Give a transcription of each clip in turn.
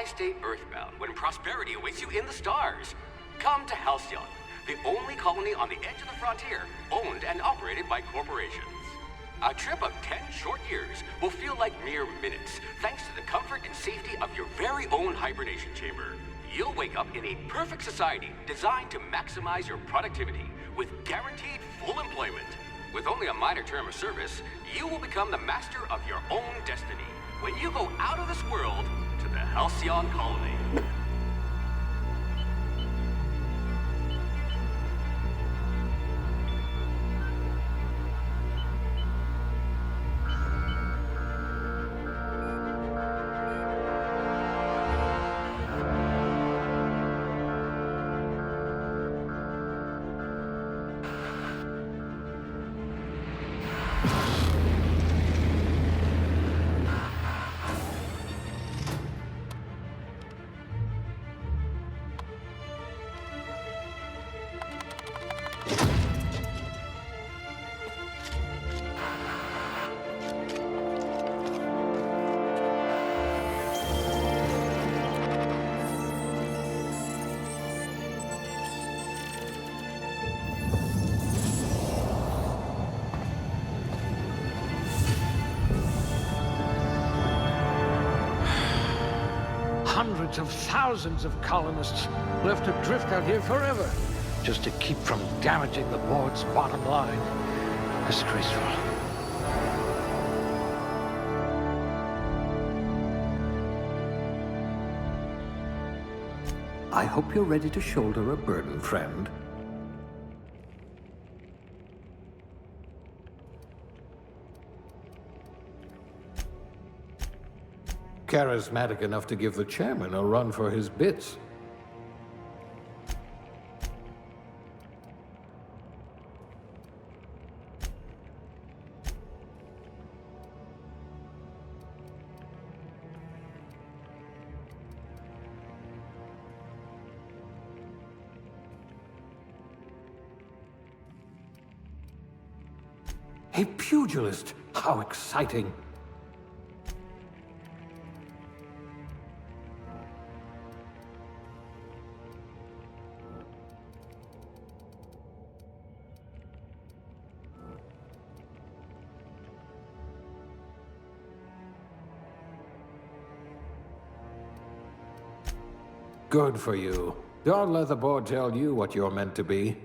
stay earthbound when prosperity awaits you in the stars? Come to Halcyon, the only colony on the edge of the frontier, owned and operated by corporations. A trip of 10 short years will feel like mere minutes, thanks to the comfort and safety of your very own hibernation chamber. You'll wake up in a perfect society designed to maximize your productivity with guaranteed full employment. With only a minor term of service, you will become the master of your own destiny when you go out of this world to the Halcyon colony. Hundreds of thousands of colonists left adrift out here forever, just to keep from damaging the board's bottom line. Disgraceful. I hope you're ready to shoulder a burden, friend. Charismatic enough to give the chairman a run for his bits. A pugilist! How exciting! Good for you. Don't let the board tell you what you're meant to be.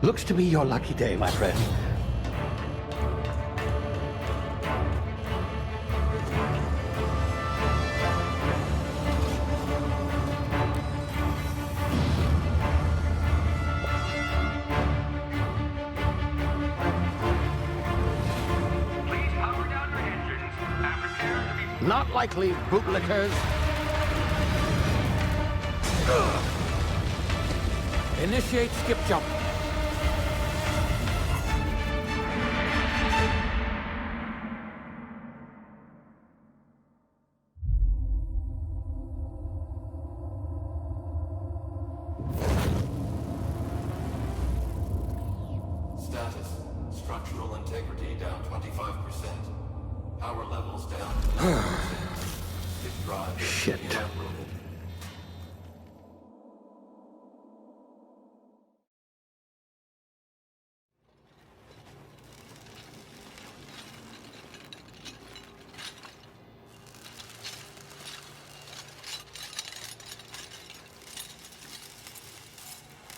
Looks to be your lucky day, my friend. Please power down your engines and prepare to be... Not likely, bootlickers. Initiate skip jump. Status. Structural integrity down 25%. Power levels down to 90%. If drive is Shit. inoperable.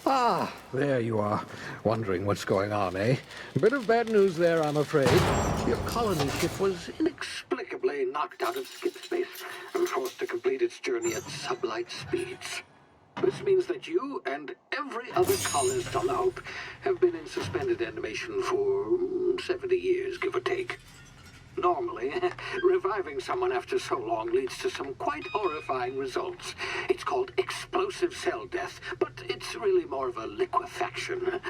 Ah, there you are. Wondering what's going on, eh? Bit of bad news there, I'm afraid. Your colony ship was inexplicably knocked out of skip space and forced to complete its journey at sublight speeds. This means that you and every other colonist on the Hope have been in suspended animation for 70 years, give or take. Normally, reviving someone after so long leads to some quite horrifying results. It's called explosive cell death, but it's really more of a liquefaction.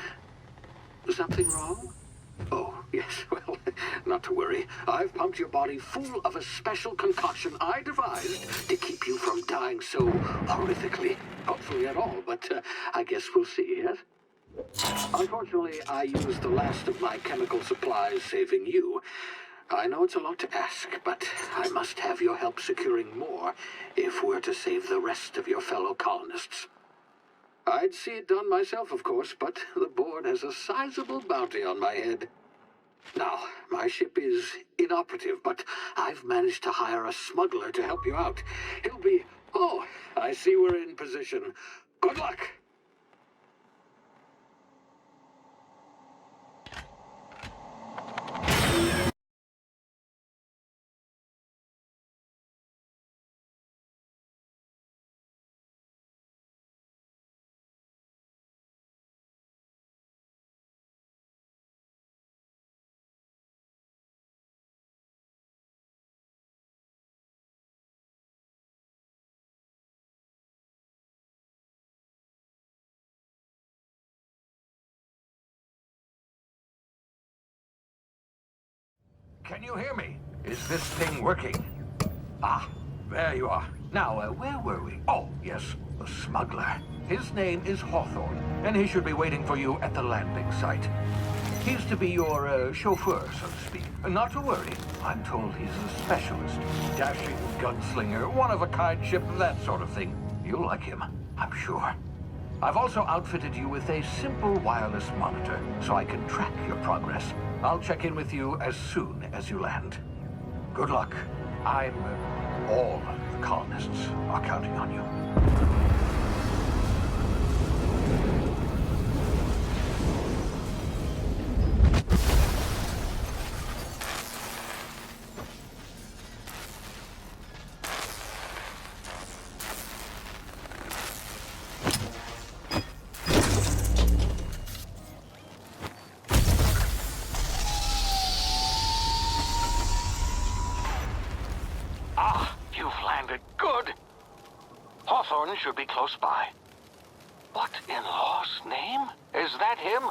Something wrong? Oh, yes, well, not to worry. I've pumped your body full of a special concoction I devised to keep you from dying so horrifically. Hopefully at all, but I guess we'll see, yes? Unfortunately, I used the last of my chemical supplies saving you. I know it's a lot to ask, but I must have your help securing more if we're to save the rest of your fellow colonists. I'd see it done myself, of course, but the board has a sizable bounty on my head. Now, my ship is inoperative, but I've managed to hire a smuggler to help you out. He'll be... Oh, I see we're in position. Good luck! Can you hear me? Is this thing working? Ah, there you are. Now, where were we? Oh, yes, the smuggler. His name is Hawthorne, and he should be waiting for you at the landing site. He's to be your chauffeur, so to speak. Not to worry. I'm told he's a specialist. Dashing gunslinger, one-of-a-kind ship, that sort of thing. You'll like him, I'm sure. I've also outfitted you with a simple wireless monitor, so I can track your progress. I'll check in with you as soon as you land. Good luck. All the colonists are counting on you. Hawthorne should be close by. What in law's name? Is that him?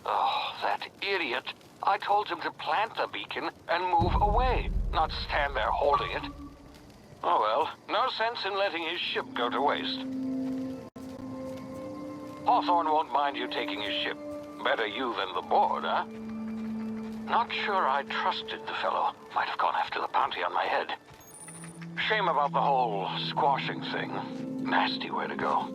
Oh, that idiot. I told him to plant the beacon and move away, not stand there holding it. Oh well, no sense in letting his ship go to waste. Hawthorne won't mind you taking his ship. Better you than the board, huh? Not sure I trusted the fellow. Might have gone after the bounty on my head. Shame about the whole squashing thing. Nasty way to go.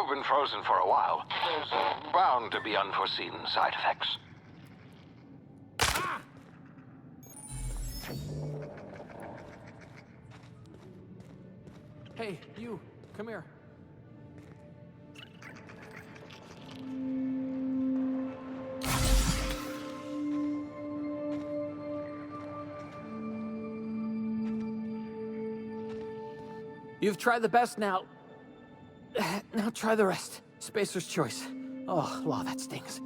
You've been frozen for a while. There's bound to be unforeseen side effects. Hey, you, come here. You've tried the best now. Now try the rest. Spacer's choice. Oh, law, that stings.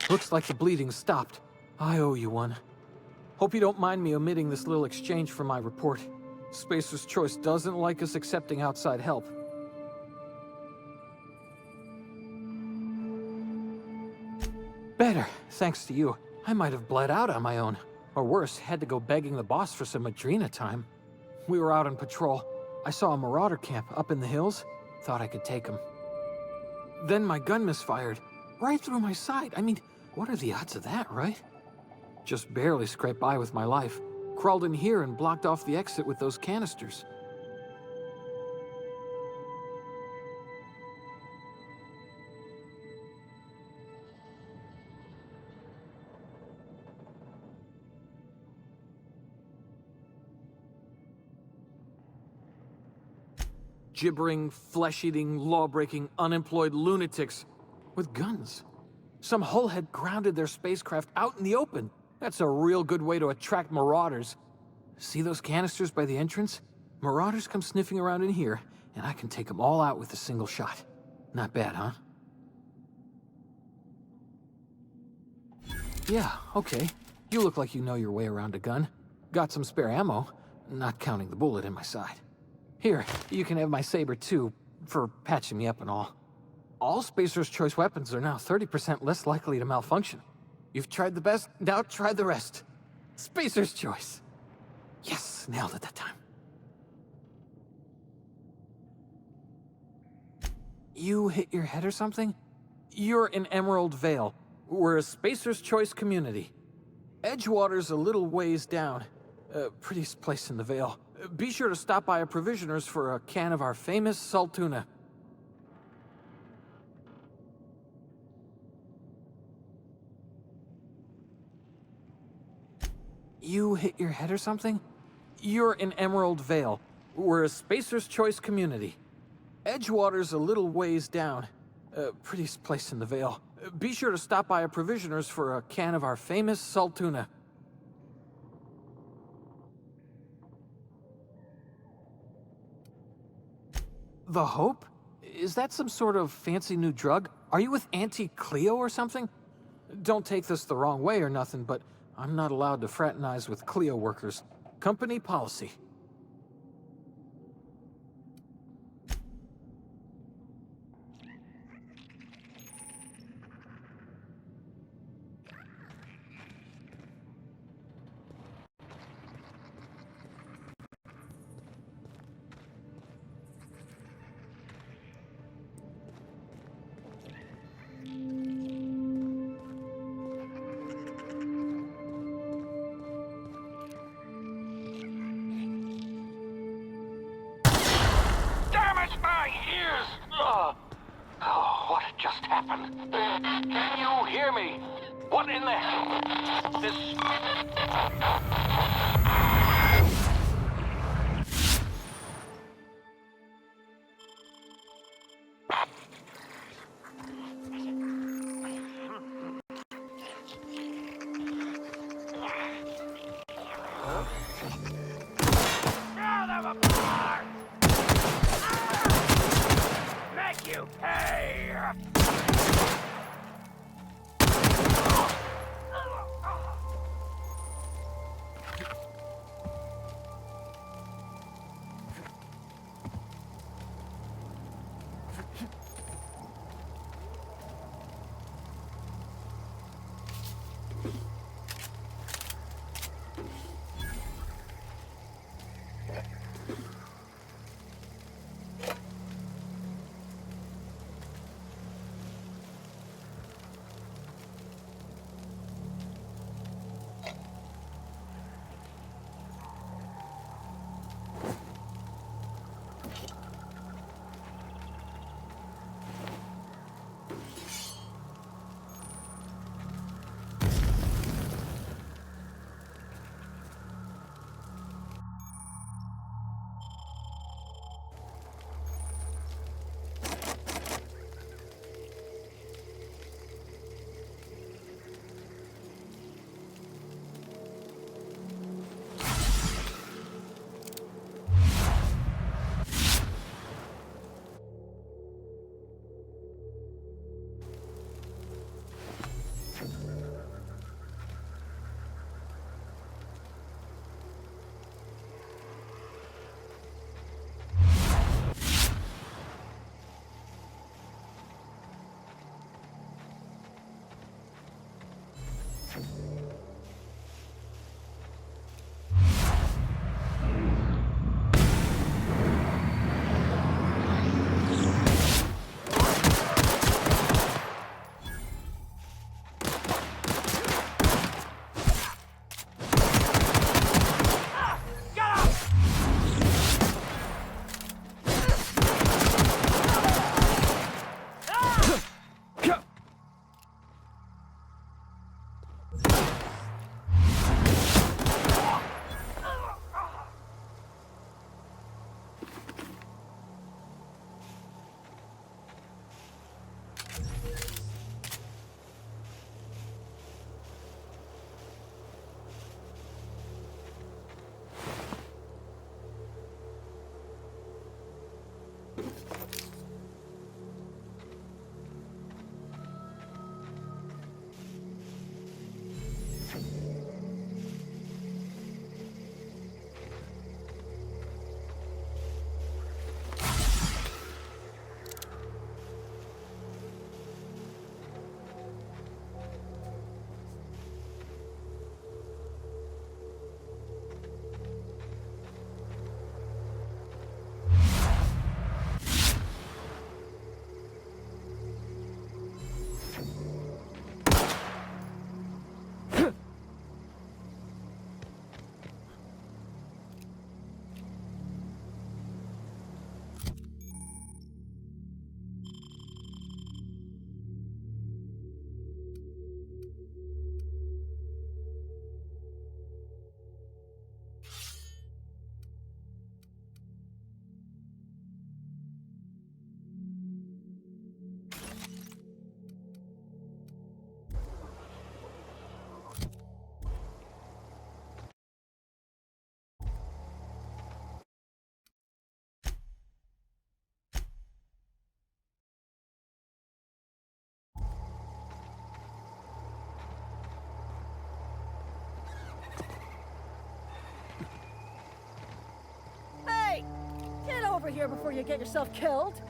Looks like the bleeding stopped. I owe you one. Hope you don't mind me omitting this little exchange from my report. Spacer's Choice doesn't like us accepting outside help. Better, thanks to you. I might have bled out on my own. Or worse, had to go begging the boss for some Adrena time. We were out on patrol. I saw a marauder camp up in the hills. Thought I could take him. Then my gun misfired. Right through my side. I mean, what are the odds of that, right? Just barely scraped by with my life. Crawled in here and blocked off the exit with those canisters. Gibbering, flesh-eating, law-breaking, unemployed lunatics with guns. Some hullhead grounded their spacecraft out in the open. That's a real good way to attract marauders. See those canisters by the entrance? Marauders come sniffing around in here, and I can take them all out with a single shot. Not bad, huh? Yeah, okay. You look like you know your way around a gun. Got some spare ammo, not counting the bullet in my side. Here, you can have my saber too, for patching me up and all. All Spacer's Choice weapons are now 30% less likely to malfunction. You've tried the best, now try the rest. Spacer's Choice. Yes, nailed it that time. You hit your head or something? You're in Emerald Vale. We're a Spacer's Choice community. Edgewater's a little ways down. Prettiest place in the Vale. Be sure to stop by a provisioner's for a can of our famous salt tuna. You hit your head or something? You're in Emerald Vale. We're a Spacer's Choice community. Edgewater's a little ways down. Prettiest place in the Vale. Be sure to stop by a provisioner's for a can of our famous salt tuna. The Hope? Is that some sort of fancy new drug? Are you with Auntie Cleo or something? Don't take this the wrong way or nothing, but I'm not allowed to fraternize with Cleo workers. Company policy. What just happened? Can you hear me? What in the hell? This... over here before you get yourself killed.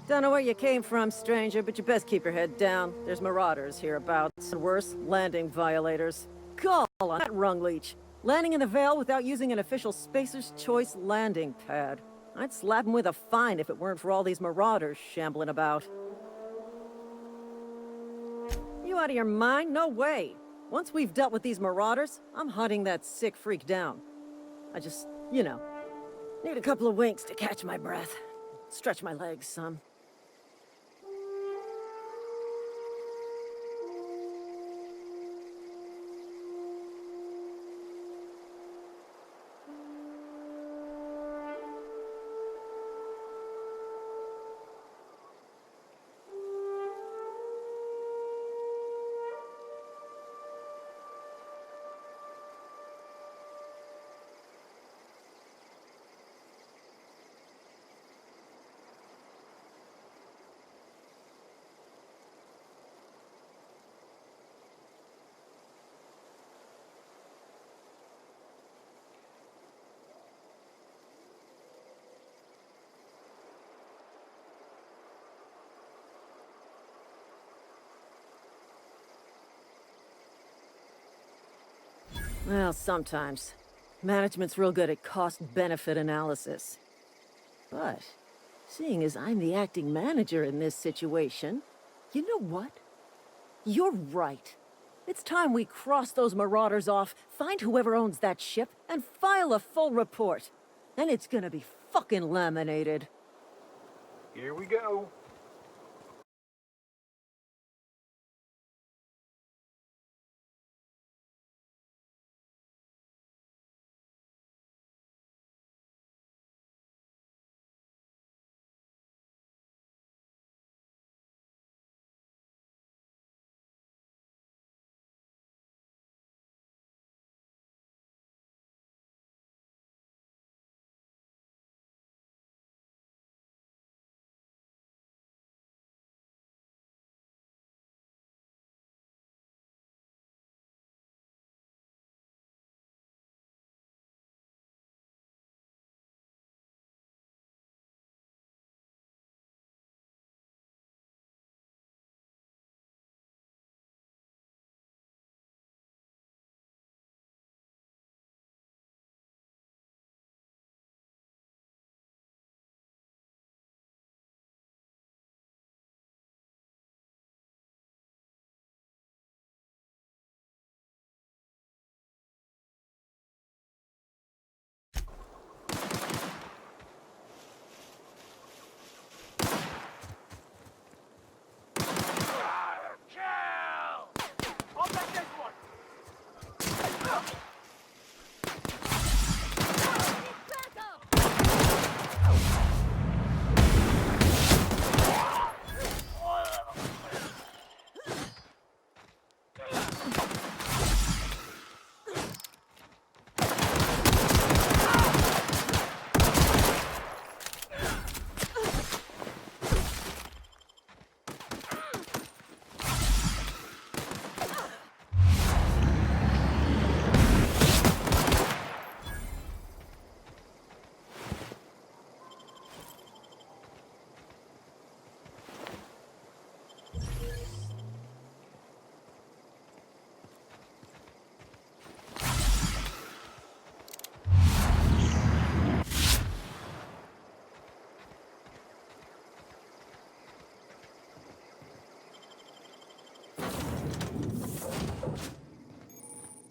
Don't know where you came from, stranger, but you best keep your head down. There's marauders hereabouts, and worse, landing violators. Call on that rung leech. Landing in the Vale without using an official Spacer's Choice landing pad. I'd slap him with a fine if it weren't for all these marauders shambling about. You out of your mind? No way. Once we've dealt with these marauders, I'm hunting that sick freak down. I just, need a couple of winks to catch my breath. Stretch my legs some. Well, sometimes. Management's real good at cost-benefit analysis. But, seeing as I'm the acting manager in this situation, you know what? You're right. It's time we cross those marauders off, find whoever owns that ship, and file a full report. And it's gonna be fucking laminated. Here we go.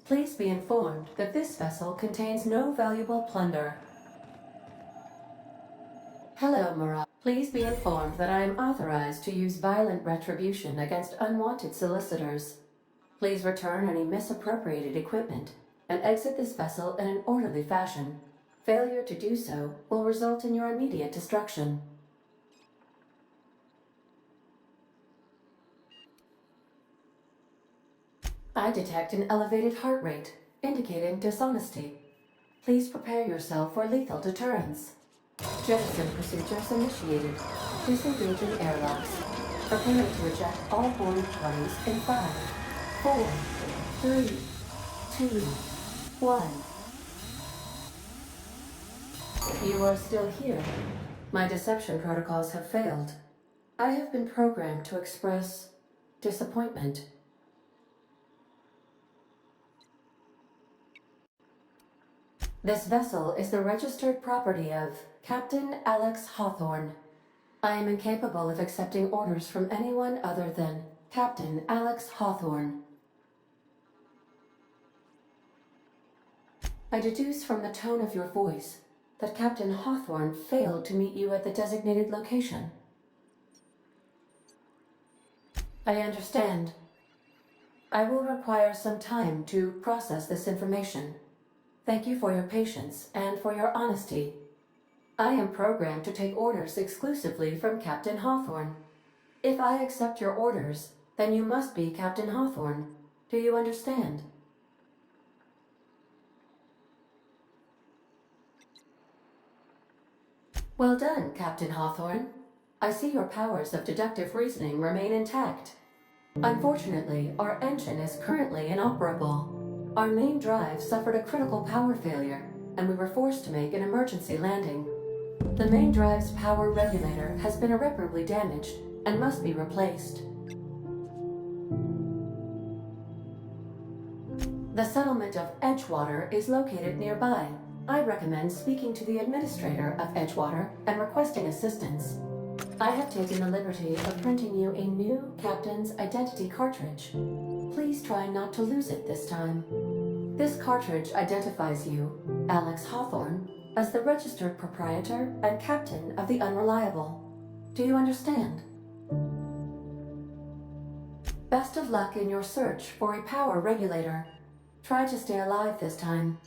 Please be informed that this vessel contains no valuable plunder. Hello, Marauder. Please be informed that I am authorized to use violent retribution against unwanted solicitors. Please return any misappropriated equipment and exit this vessel in an orderly fashion. Failure to do so will result in your immediate destruction. I detect an elevated heart rate, indicating dishonesty. Please prepare yourself for lethal deterrence. Jettison procedures initiated. Disengaging airlocks. Preparing to eject all boarding parties in 5, 4, 3, 2, 1. You are still here. My deception protocols have failed. I have been programmed to express disappointment. This vessel is the registered property of Captain Alex Hawthorne. I am incapable of accepting orders from anyone other than Captain Alex Hawthorne. I deduce from the tone of your voice that Captain Hawthorne failed to meet you at the designated location. I understand. I will require some time to process this information. Thank you for your patience and for your honesty. I am programmed to take orders exclusively from Captain Hawthorne. If I accept your orders, then you must be Captain Hawthorne. Do you understand? Well done, Captain Hawthorne. I see your powers of deductive reasoning remain intact. Unfortunately, our engine is currently inoperable. Our main drive suffered a critical power failure, and we were forced to make an emergency landing. The main drive's power regulator has been irreparably damaged and must be replaced. The settlement of Edgewater is located nearby. I recommend speaking to the administrator of Edgewater and requesting assistance. I have taken the liberty of printing you a new captain's identity cartridge. Please try not to lose it this time. This cartridge identifies you, Alex Hawthorne, as the registered proprietor and captain of the Unreliable. Do you understand? Best of luck in your search for a power regulator. Try to stay alive this time.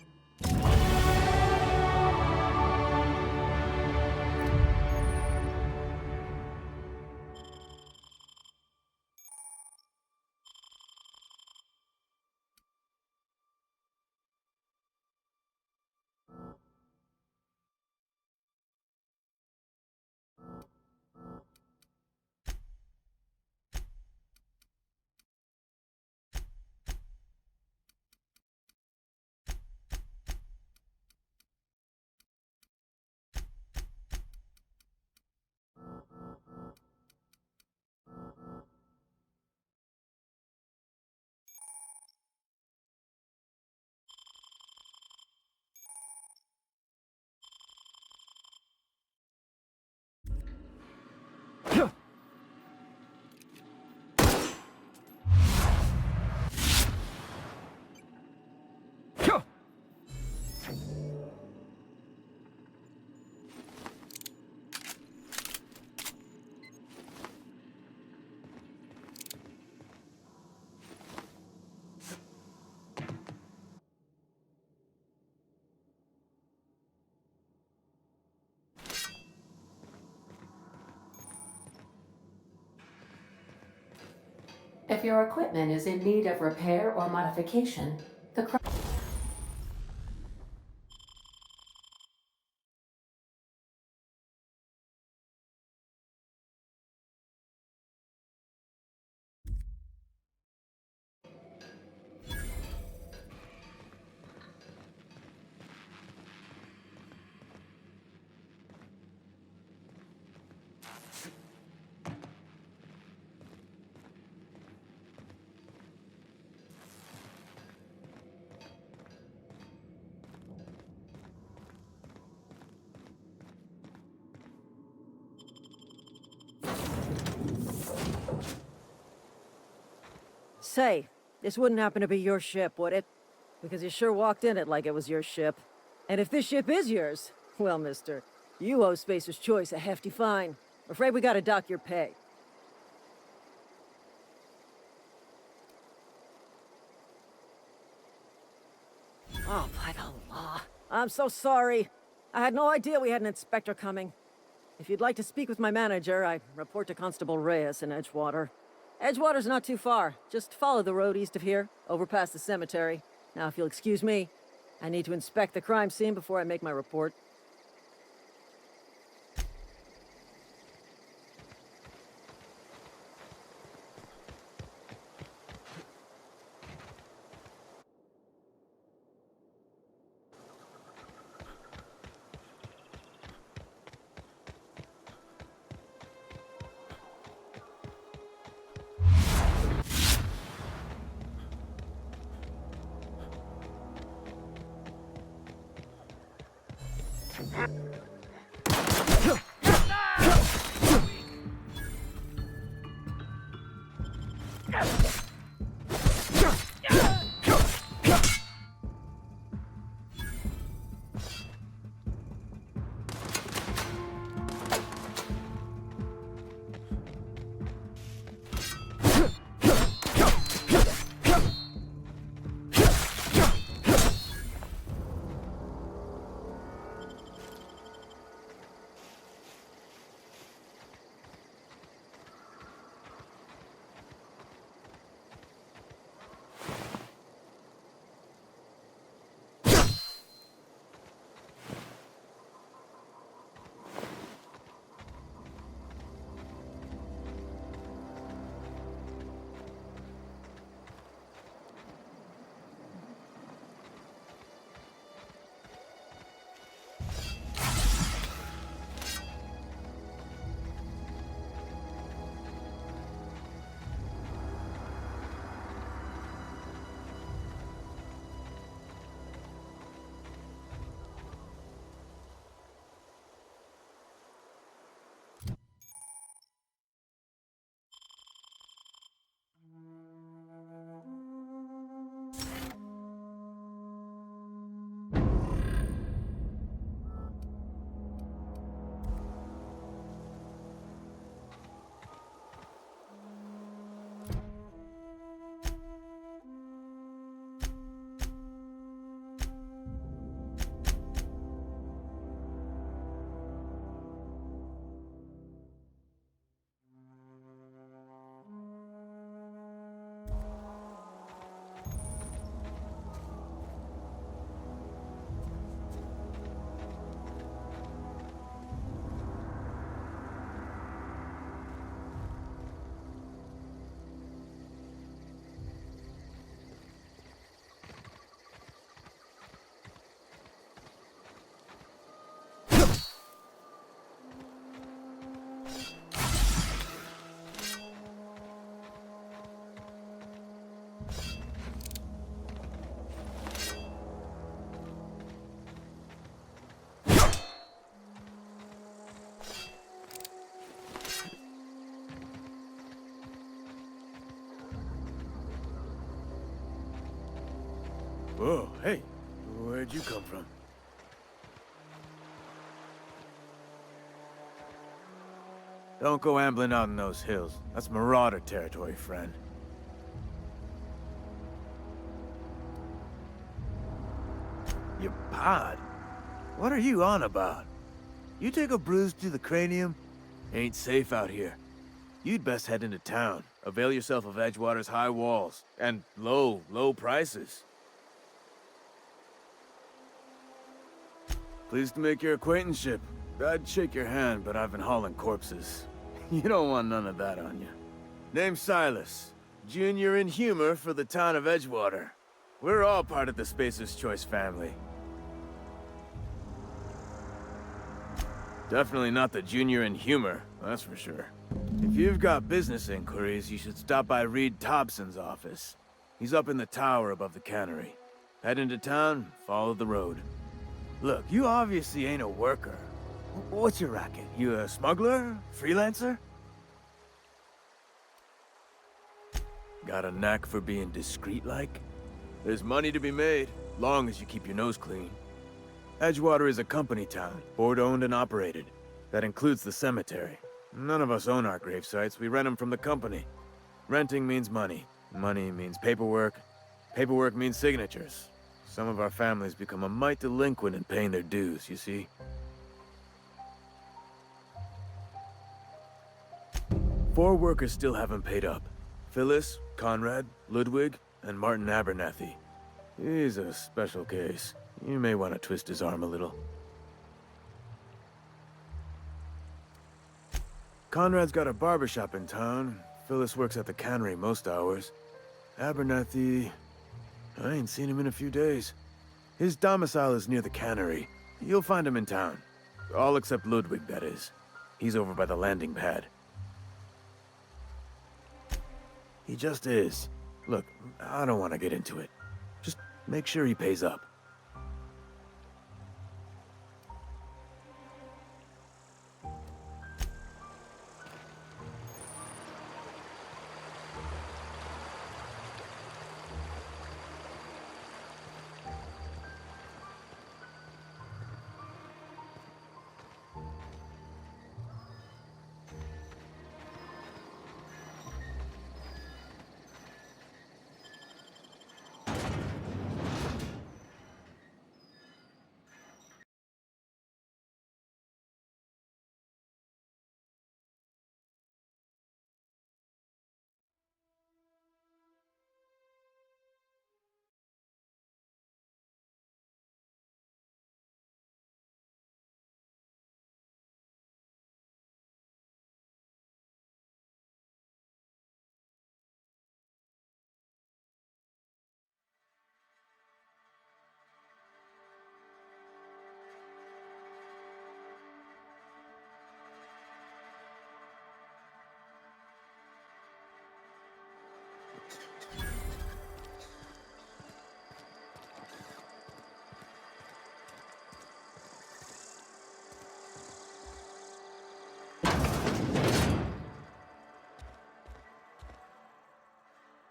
If your equipment is in need of repair or modification, the Say, this wouldn't happen to be your ship, would it? Because you sure walked in it like it was your ship. And if this ship is yours, well, mister, you owe Spacer's Choice a hefty fine. I'm afraid we gotta dock your pay. Oh, by the law. I'm so sorry. I had no idea we had an inspector coming. If you'd like to speak with my manager, I report to Constable Reyes in Edgewater. Edgewater's not too far. Just follow the road east of here, over past the cemetery. Now, if you'll excuse me, I need to inspect the crime scene before I make my report. Whoa, hey, where'd you come from? Don't go ambling out in those hills. That's Marauder territory, friend. Your pod? What are you on about? You take a bruise to the cranium? Ain't safe out here. You'd best head into town. Avail yourself of Edgewater's high walls. And low prices. Pleased to make your acquaintanceship. I'd shake your hand, but I've been hauling corpses. You don't want none of that on you. Name's Silas. Junior in humor for the town of Edgewater. We're all part of the Spacer's Choice family. Definitely not the junior in humor, that's for sure. If you've got business inquiries, you should stop by Reed Thompson's office. He's up in the tower above the cannery. Head into town, follow the road. Look, you obviously ain't a worker. What's your racket? You a smuggler? Freelancer? Got a knack for being discreet-like? There's money to be made, long as you keep your nose clean. Edgewater is a company town, board-owned and operated. That includes the cemetery. None of us own our grave sites, we rent them from the company. Renting means money. Money means paperwork. Paperwork means signatures. Some of our families become a mite delinquent in paying their dues, you see? 4 workers still haven't paid up. Phyllis, Conrad, Ludwig, and Martin Abernathy. He's a special case. You may want to twist his arm a little. Conrad's got a barbershop in town. Phyllis works at the cannery most hours. Abernathy... I ain't seen him in a few days. His domicile is near the cannery. You'll find him in town. All except Ludwig, that is. He's over by the landing pad. He just is. Look, I don't want to get into it. Just make sure he pays up.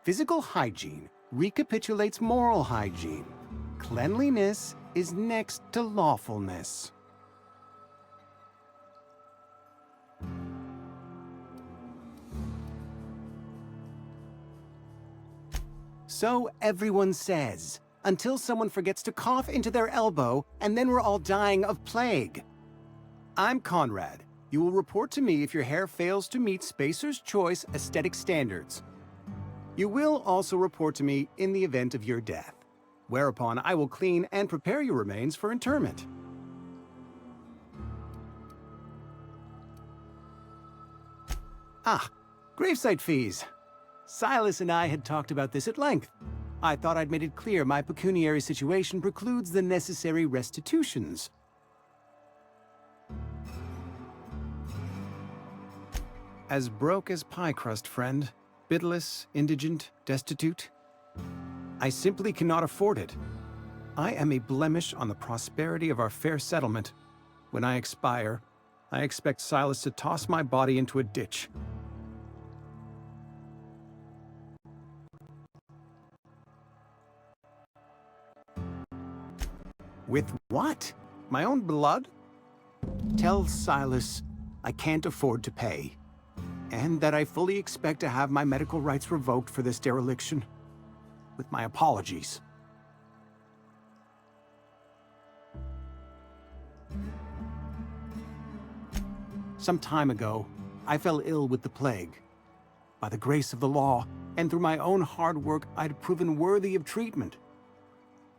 Physical hygiene recapitulates moral hygiene. Cleanliness is next to lawfulness. So everyone says, until someone forgets to cough into their elbow, and then we're all dying of plague. I'm Conrad. You will report to me if your hair fails to meet Spacer's Choice aesthetic standards. You will also report to me in the event of your death, whereupon I will clean and prepare your remains for interment. Ah, gravesite fees. Silas and I had talked about this at length. I thought I'd made it clear my pecuniary situation precludes the necessary restitutions. As broke as pie crust, friend. Bidless, indigent, destitute. I simply cannot afford it. I am a blemish on the prosperity of our fair settlement. When I expire, I expect Silas to toss my body into a ditch. With what? My own blood? Tell Silas I can't afford to pay, and that I fully expect to have my medical rights revoked for this dereliction. With my apologies. Some time ago, I fell ill with the plague. By the grace of the law, and through my own hard work, I'd proven worthy of treatment.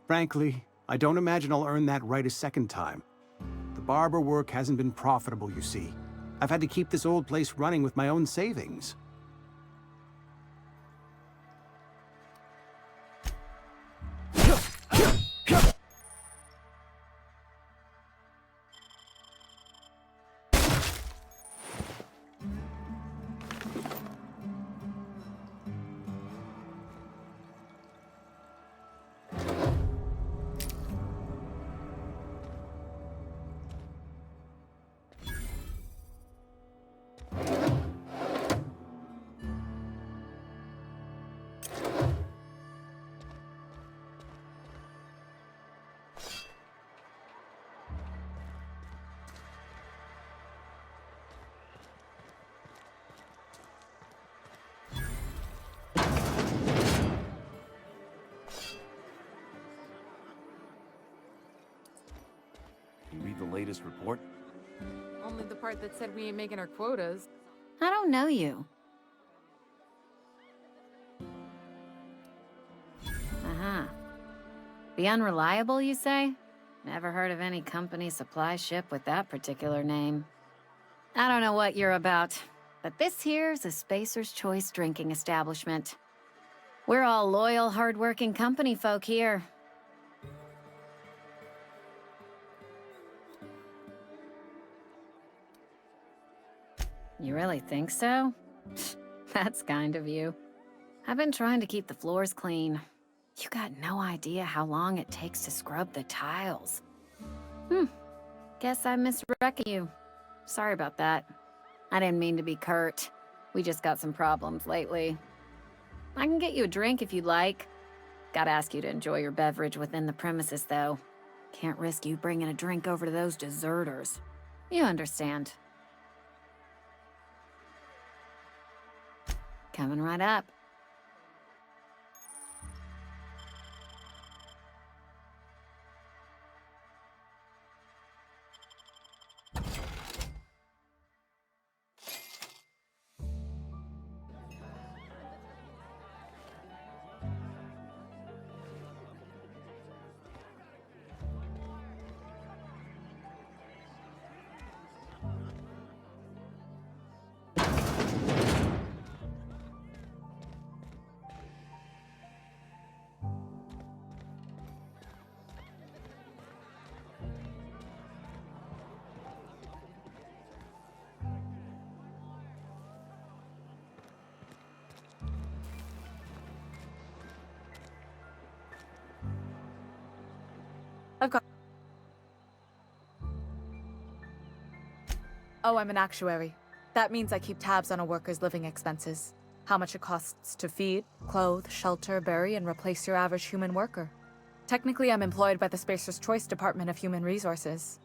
Frankly, I don't imagine I'll earn that right a second time. The barber work hasn't been profitable, you see. I've had to keep this old place running with my own savings. You read the latest report? Only the part that said we ain't making our quotas. I don't know you. Uh-huh. The Unreliable, you say? Never heard of any company supply ship with that particular name. I don't know what you're about, but this here's a Spacer's Choice drinking establishment. We're all loyal, hard-working company folk here. You really think so? That's kind of you. I've been trying to keep the floors clean. You got no idea how long it takes to scrub the tiles. Guess I misreckon you. Sorry about that. I didn't mean to be curt. We just got some problems lately. I can get you a drink if you'd like. Gotta ask you to enjoy your beverage within the premises, though. Can't risk you bringing a drink over to those deserters. You understand. Coming right up. I've got... Oh, I'm an actuary. That means I keep tabs on a worker's living expenses. How much it costs to feed, clothe, shelter, bury, and replace your average human worker. Technically, I'm employed by the Spacer's Choice Department of Human Resources.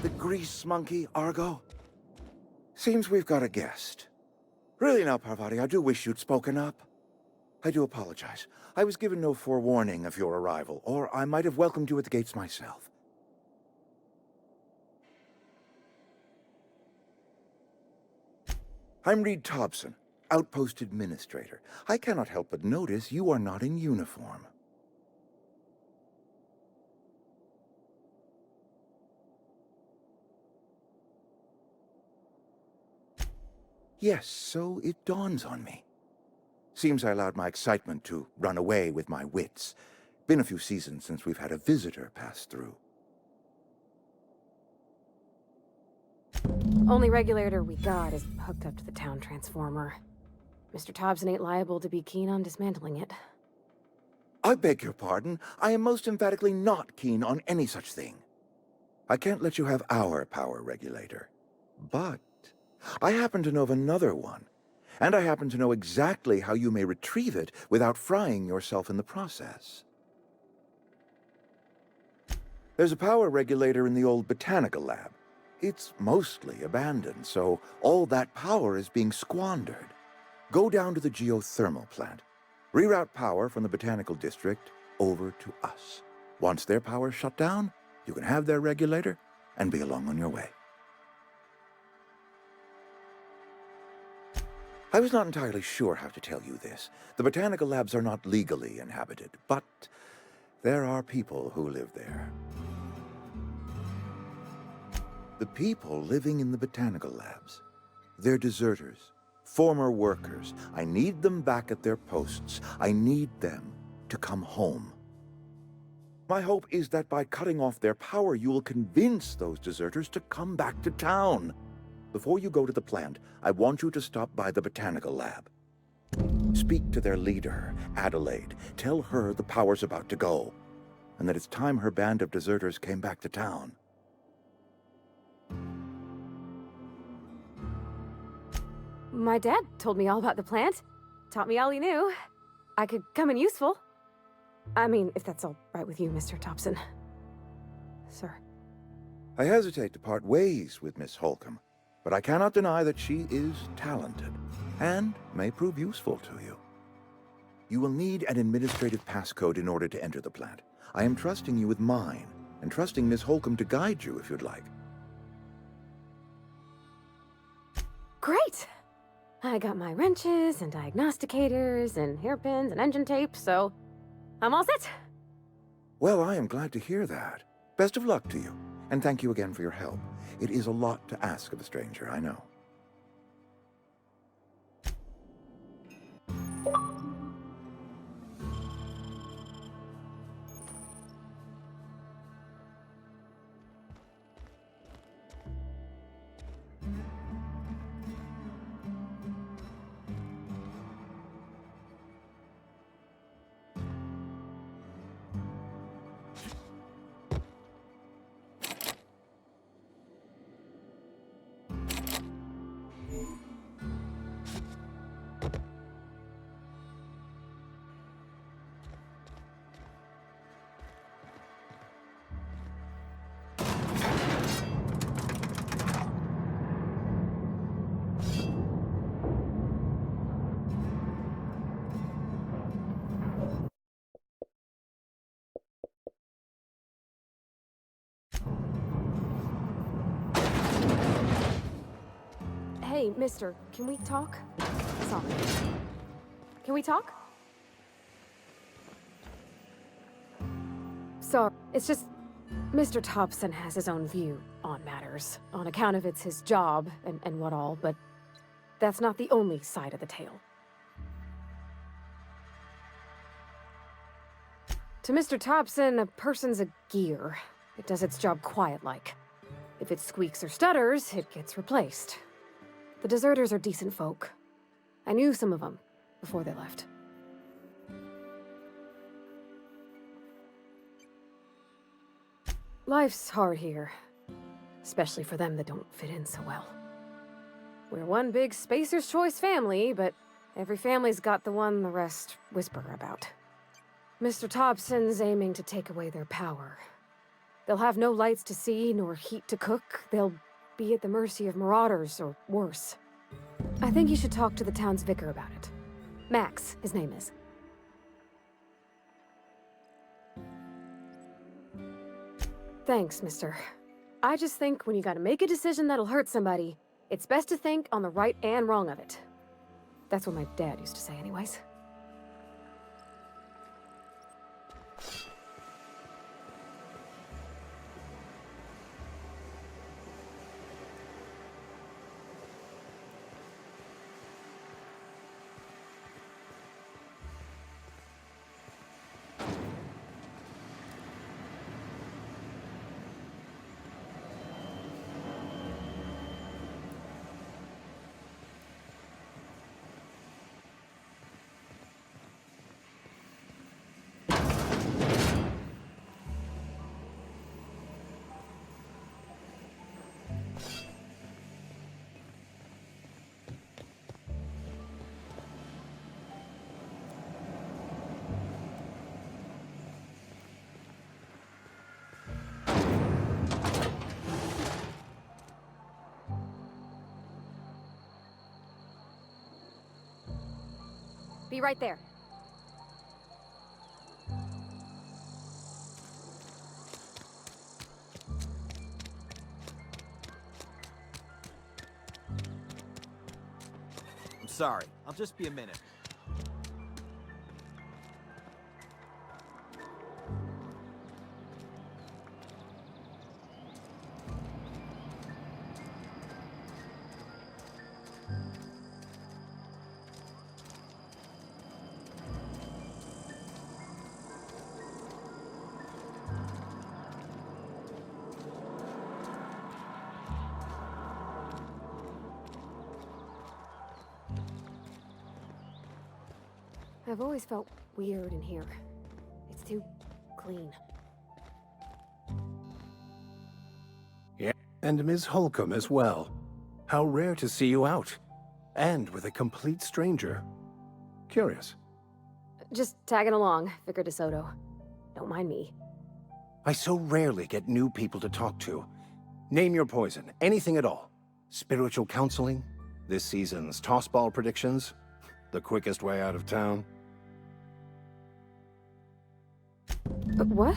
The grease monkey, Argo? Seems we've got a guest. Really now, Parvati, I do wish you'd spoken up. I do apologize. I was given no forewarning of your arrival, or I might have welcomed you at the gates myself. I'm Reed Thompson, Outpost Administrator. I cannot help but notice you are not in uniform. Yes, so it dawns on me. Seems I allowed my excitement to run away with my wits. Been a few seasons since we've had a visitor pass through. Only regulator we got is hooked up to the town transformer. Mr. Thompson ain't liable to be keen on dismantling it. I beg your pardon. I am most emphatically not keen on any such thing. I can't let you have our power regulator. But I happen to know of another one. And I happen to know exactly how you may retrieve it without frying yourself in the process. There's a power regulator in the old botanical lab. It's mostly abandoned, so all that power is being squandered. Go down to the geothermal plant. Reroute power from the botanical district over to us. Once their power's shut down, you can have their regulator and be along on your way. I was not entirely sure how to tell you this. The botanical labs are not legally inhabited, but there are people who live there. The people living in the botanical labs, they're deserters, former workers. I need them back at their posts. I need them to come home. My hope is that by cutting off their power, you will convince those deserters to come back to town. Before you go to the plant, I want you to stop by the botanical lab. Speak to their leader, Adelaide. Tell her the power's about to go, and that it's time her band of deserters came back to town. My dad told me all about the plant. Taught me all he knew. I could come in useful. I mean, if that's all right with you, Mr. Thompson. Sir. I hesitate to part ways with Miss Holcomb, but I cannot deny that she is talented and may prove useful to you. You will need an administrative passcode in order to enter the plant. I am trusting you with mine, and trusting Miss Holcomb to guide you if you'd like. Great! I got my wrenches and diagnosticators and hairpins and engine tape, so I'm all set. Well, I am glad to hear that. Best of luck to you, and thank you again for your help. It is a lot to ask of a stranger, I know. Hey, mister, can we talk? Sorry. Can we talk? Sorry, it's just Mr. Thompson has his own view on matters, on account of it's his job and what all, but that's not the only side of the tale. To Mr. Thompson, a person's a gear. It does its job quiet-like. If it squeaks or stutters, it gets replaced. The deserters are decent folk. I knew some of them before they left. Life's hard here, especially for them that don't fit in so well. We're one big Spacer's Choice family, but every family's got the one the rest whisper about. Mr. Thompson's aiming to take away their power. They'll have no lights to see, nor heat to cook. They'll be at the mercy of marauders, or worse. I think you should talk to the town's vicar about it. Max, his name is. Thanks, mister. I just think when you gotta make a decision that'll hurt somebody, it's best to think on the right and wrong of it. That's what my dad used to say anyways. Be right there. I'm sorry. I'll just be a minute. I've always felt weird in here. It's too clean. Yeah, and Ms. Holcomb as well. How rare to see you out. And with a complete stranger. Curious. Just tagging along, Vicar DeSoto. Don't mind me. I so rarely get new people to talk to. Name your poison, anything at all. Spiritual counseling? This season's tossball predictions? The quickest way out of town? What?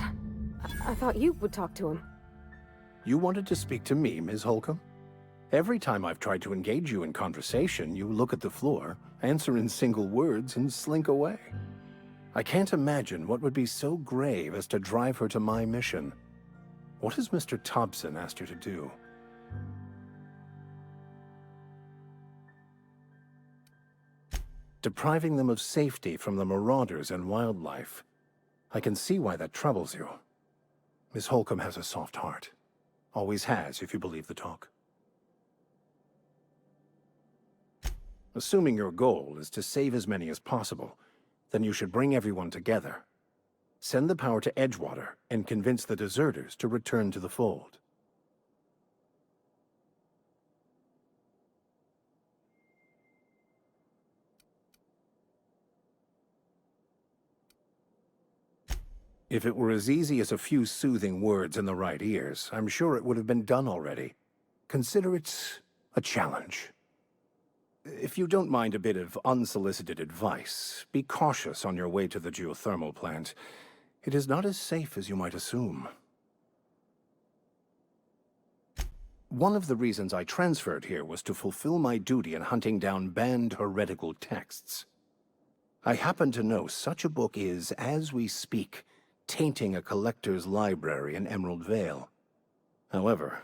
I thought you would talk to him. You wanted to speak to me, Ms. Holcomb? Every time I've tried to engage you in conversation, you look at the floor, answer in single words, and slink away. I can't imagine what would be so grave as to drive her to my mission. What has Mr. Thompson asked you to do? Depriving them of safety from the marauders and wildlife. I can see why that troubles you. Miss Holcomb has a soft heart. Always has, if you believe the talk. Assuming your goal is to save as many as possible, then you should bring everyone together. Send the power to Edgewater and convince the deserters to return to the fold. If it were as easy as a few soothing words in the right ears, I'm sure it would have been done already. Consider it a challenge. If you don't mind a bit of unsolicited advice, be cautious on your way to the geothermal plant. It is not as safe as you might assume. One of the reasons I transferred here was to fulfill my duty in hunting down banned heretical texts. I happen to know such a book is, as we speak, tainting a collector's library in Emerald Vale. However,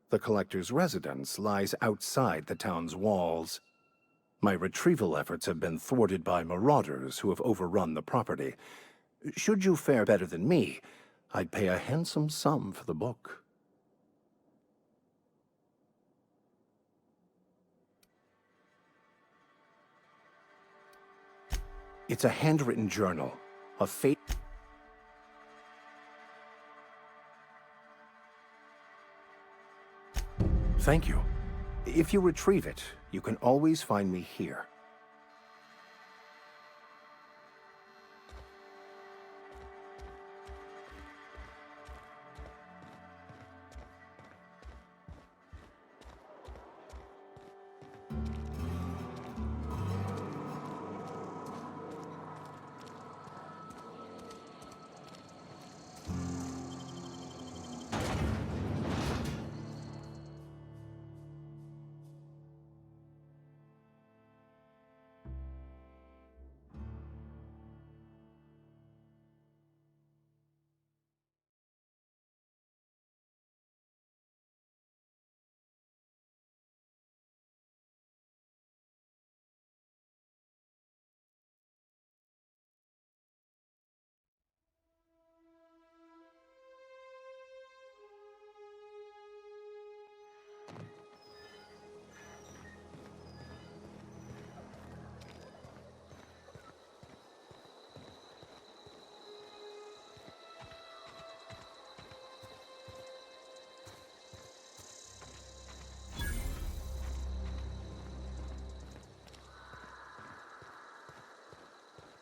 the collector's residence lies outside the town's walls. My retrieval efforts have been thwarted by marauders who have overrun the property. Should you fare better than me, I'd pay a handsome sum for the book. It's a handwritten journal, a fate. Thank you. If you retrieve it, you can always find me here.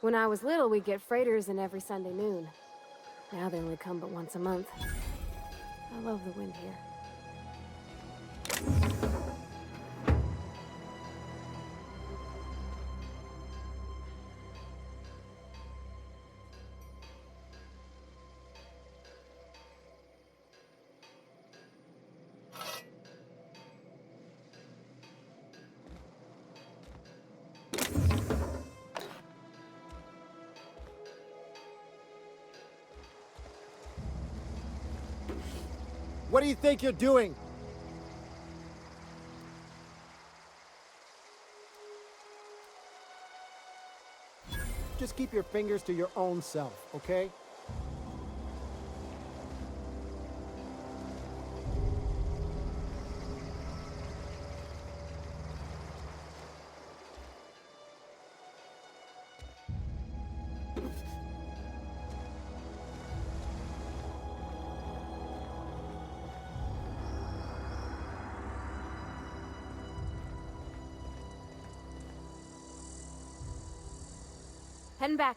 When I was little, we'd get freighters in every Sunday noon. Now they only come but once a month. I love the wind here. What do you think you're doing? Just keep your fingers to your own self, okay? Heading back.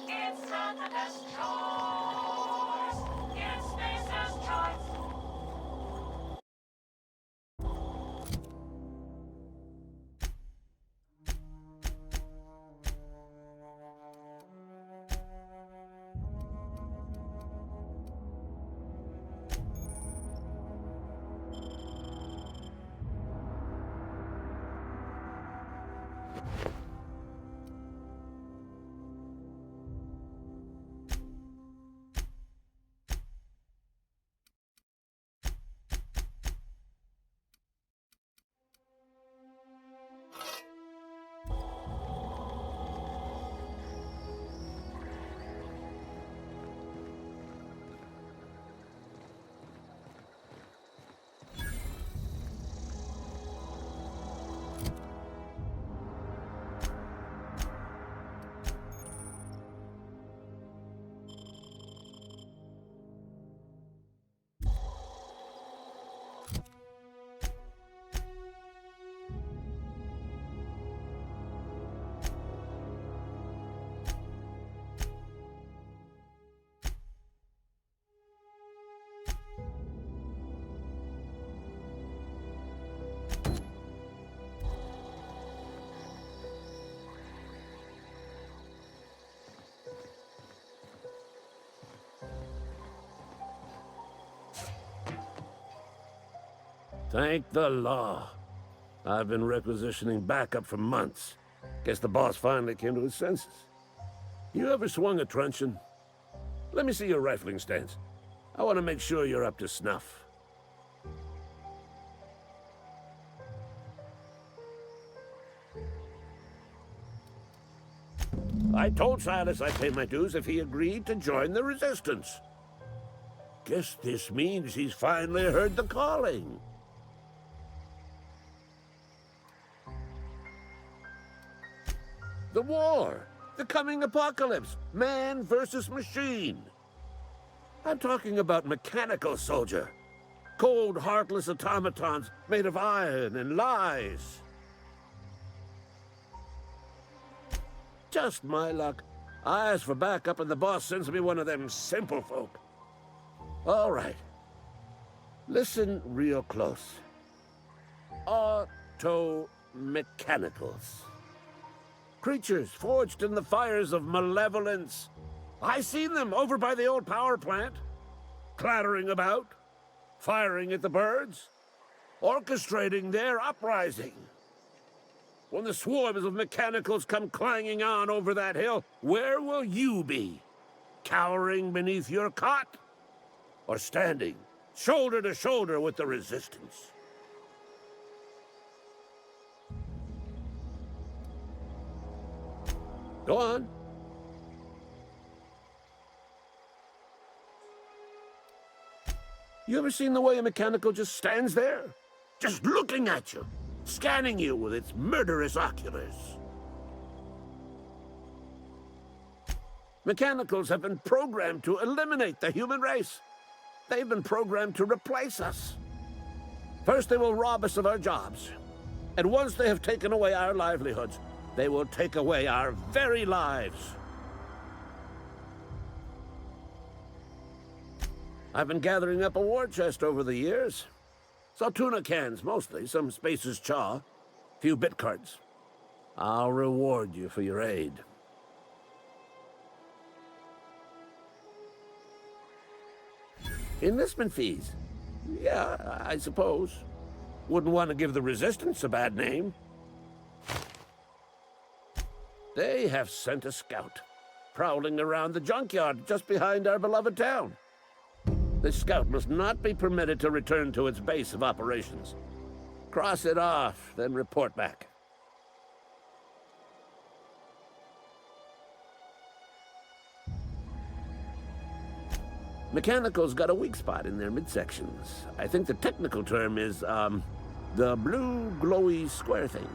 It's President's choice. It's Spacer's choice. Thank the law. I've been requisitioning backup for months. Guess the boss finally came to his senses. You ever swung a truncheon? Let me see your rifling stance. I want to make sure you're up to snuff. I told Silas I'd pay my dues if he agreed to join the Resistance. Guess this means he's finally heard the calling. The war, the coming apocalypse, man versus machine. I'm talking about mechanical soldier. Cold, heartless automatons made of iron and lies. Just my luck. I ask for backup and the boss sends me one of them simple folk. All right. Listen real close. Auto-mechanicals. Creatures forged in the fires of malevolence. I seen them over by the old power plant. Clattering about, firing at the birds, orchestrating their uprising. When the swarms of mechanicals come clanging on over that hill, where will you be? cowering beneath your cot, or standing shoulder to shoulder with the Resistance? Go on. You ever seen the way a mechanical just stands there? Just looking at you, scanning you with its murderous oculars. Mechanicals have been programmed to eliminate the human race. They've been programmed to replace us. First, they will rob us of our jobs. And once they have taken away our livelihoods, they will take away our very lives. I've been gathering up a war chest over the years. Saw tuna cans, mostly, some Spacer's chaw, few bit cards. I'll reward you for your aid. Enlistment fees? Yeah, I suppose. Wouldn't want to give the Resistance a bad name. They have sent a scout, prowling around the junkyard just behind our beloved town. This scout must not be permitted to return to its base of operations. Cross it off, then report back. Mechanicals got a weak spot in their midsections. I think the technical term is, the blue glowy square thing.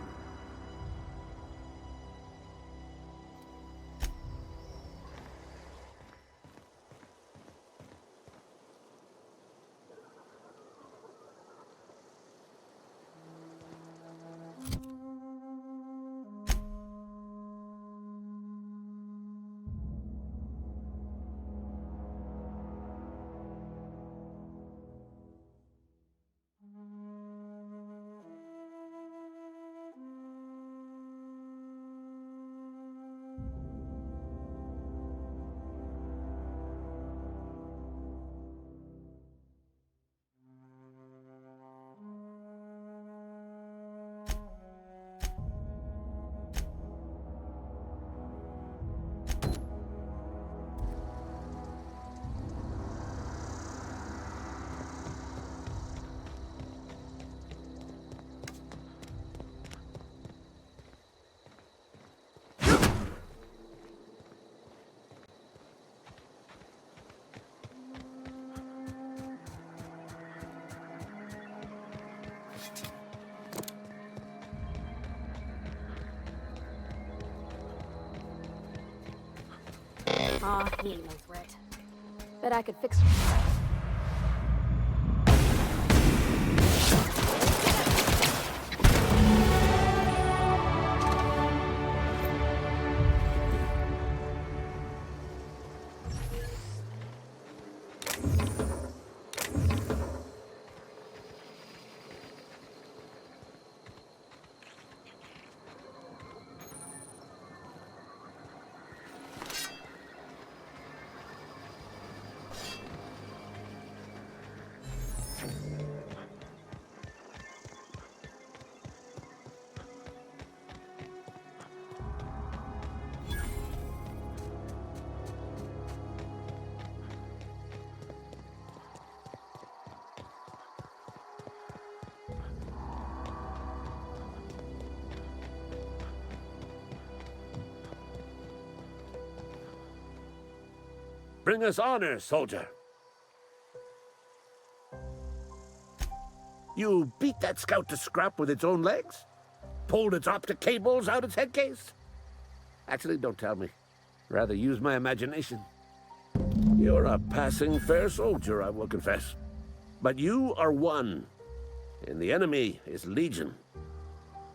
Aw, he ain't no threat. Bet I could fix... Bring us honor, soldier. You beat that scout to scrap with its own legs? Pulled its optic cables out its head case? Actually, don't tell me. Rather use my imagination. You're a passing fair soldier, I will confess. But you are one, and the enemy is legion.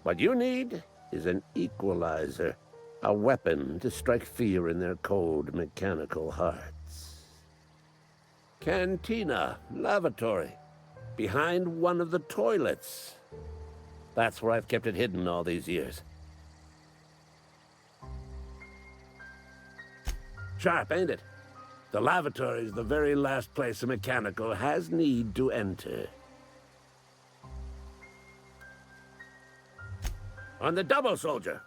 What you need is an equalizer, a weapon to strike fear in their cold, mechanical hearts. Cantina, lavatory, behind one of the toilets. That's where I've kept it hidden all these years. Sharp, ain't it? The lavatory is the very last place a mechanical has need to enter. On the double, soldier.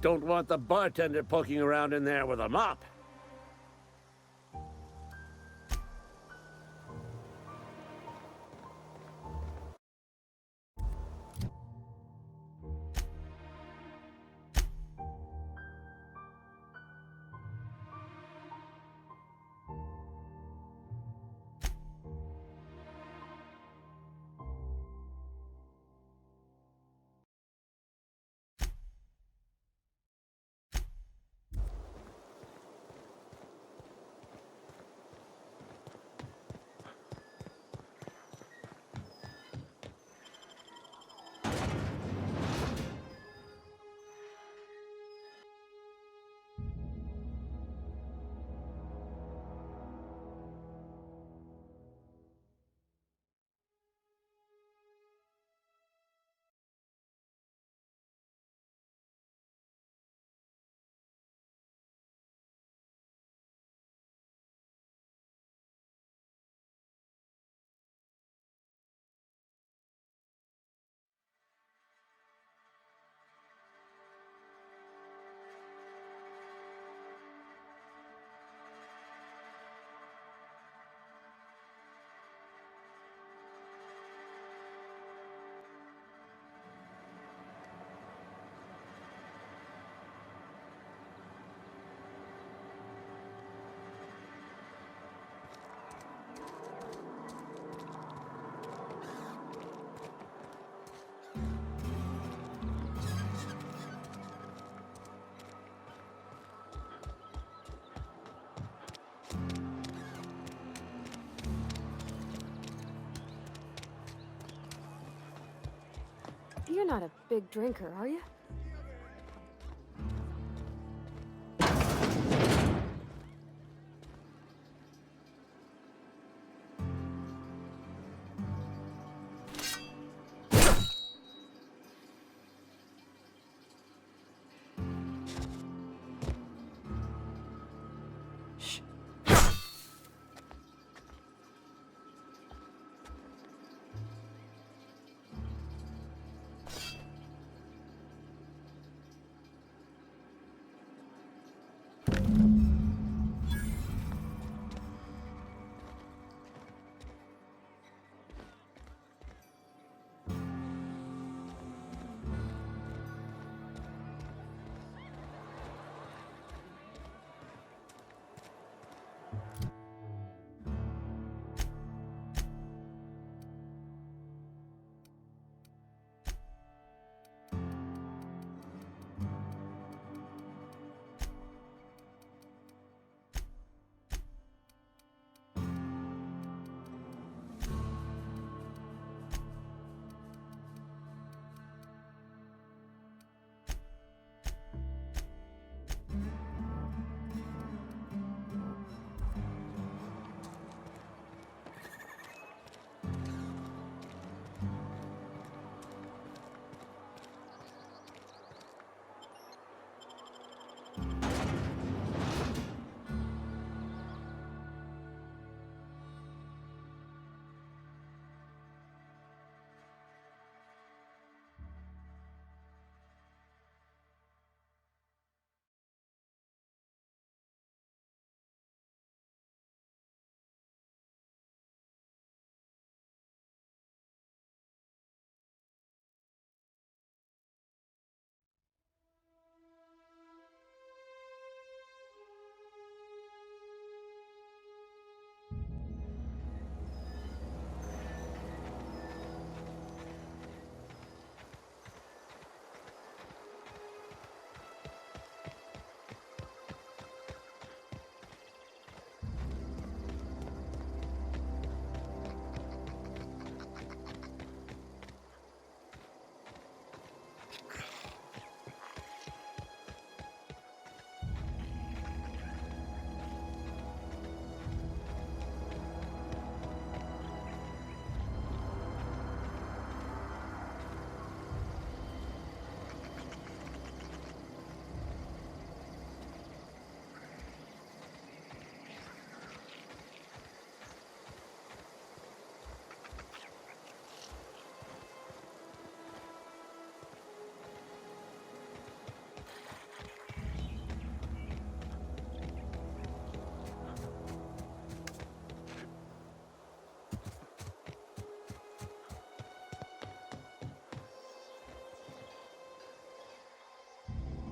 Don't want the bartender poking around in there with a mop. You're not a big drinker, are you?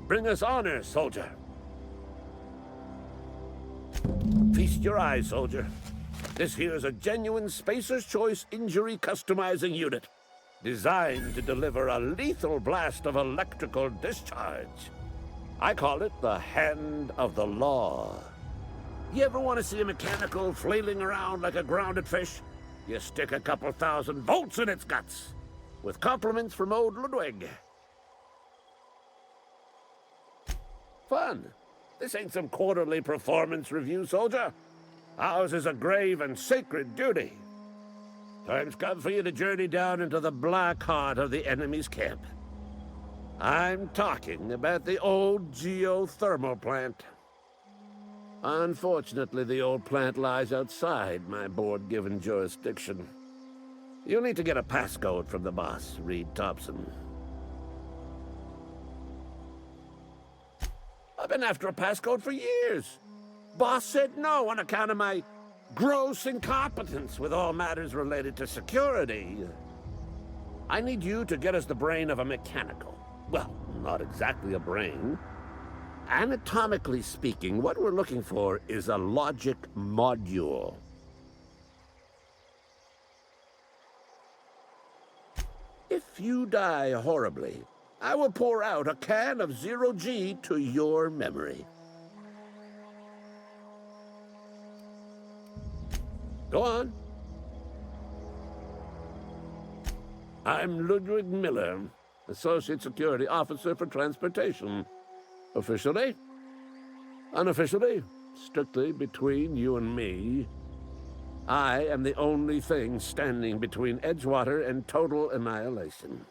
Bring us honor, soldier. Feast your eyes, soldier. This here's a genuine Spacer's Choice injury customizing unit, designed to deliver a lethal blast of electrical discharge. I call it the Hand of the Law. You ever want to see a mechanical flailing around like a grounded fish? You stick a couple thousand volts in its guts. With compliments from old Ludwig. Fun. This ain't some quarterly performance review, soldier. Ours is a grave and sacred duty. Time's come for you to journey down into the black heart of the enemy's camp. I'm talking about the old geothermal plant. Unfortunately, the old plant lies outside my board-given jurisdiction. You'll need to get a passcode from the boss, Reed Thompson. I've been after a passcode for years. Boss said no on account of my gross incompetence with all matters related to security. I need you to get us the brain of a mechanical. Well, not exactly a brain. Anatomically speaking, what we're looking for is a logic module. If you die horribly, I will pour out a can of Zero-G to your memory. Go on. I'm Ludwig Miller, Associate Security Officer for Transportation. Officially, unofficially, strictly between you and me, I am the only thing standing between Edgewater and total annihilation.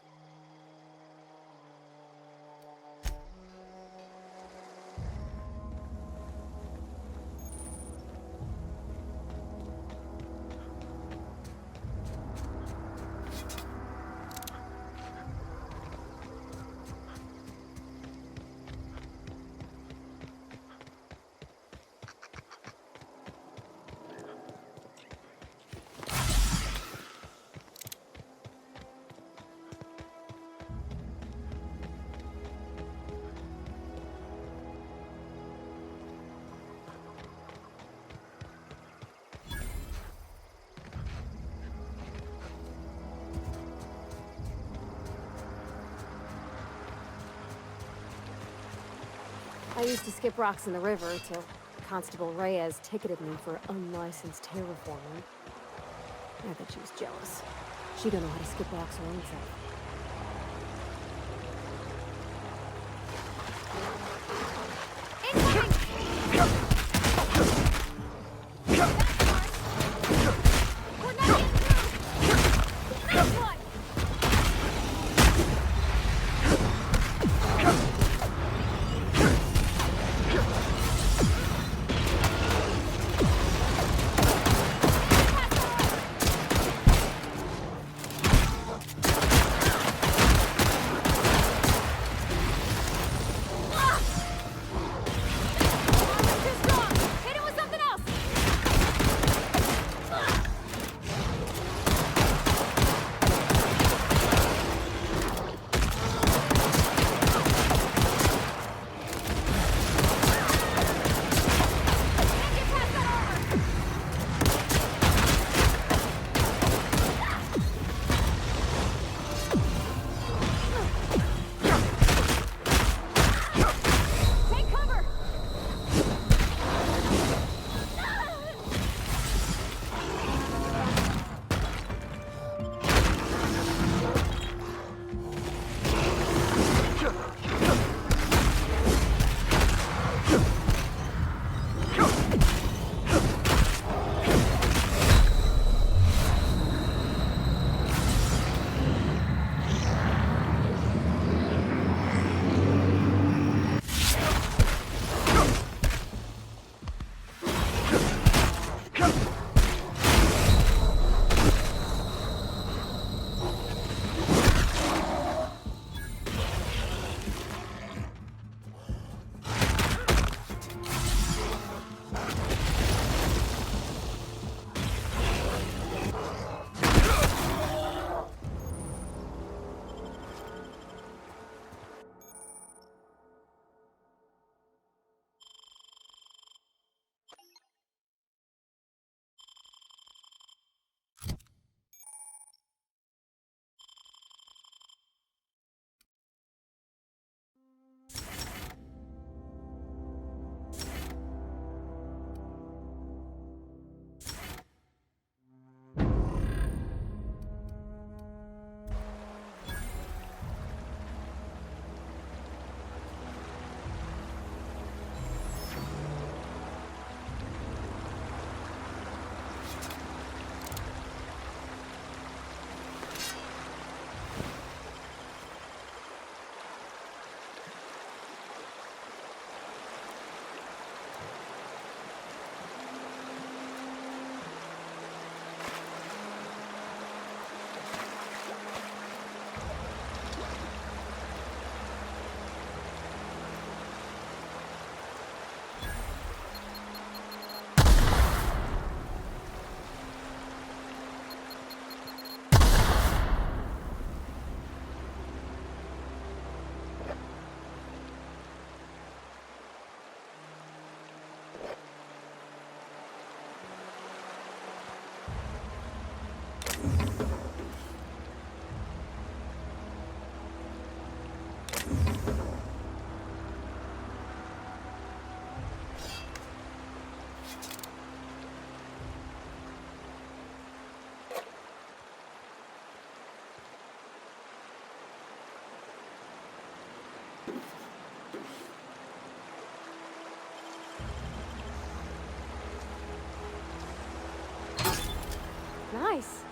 I used to skip rocks in the river till Constable Reyes ticketed me for unlicensed terraforming. I bet she was jealous. She don't know how to skip rocks her own self. Nice.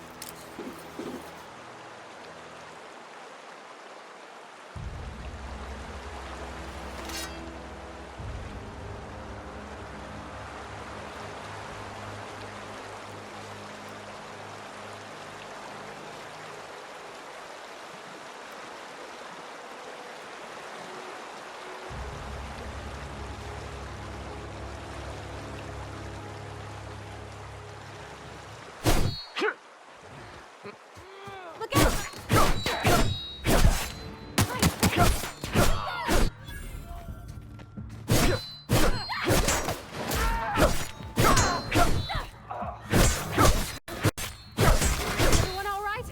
Everyone all right?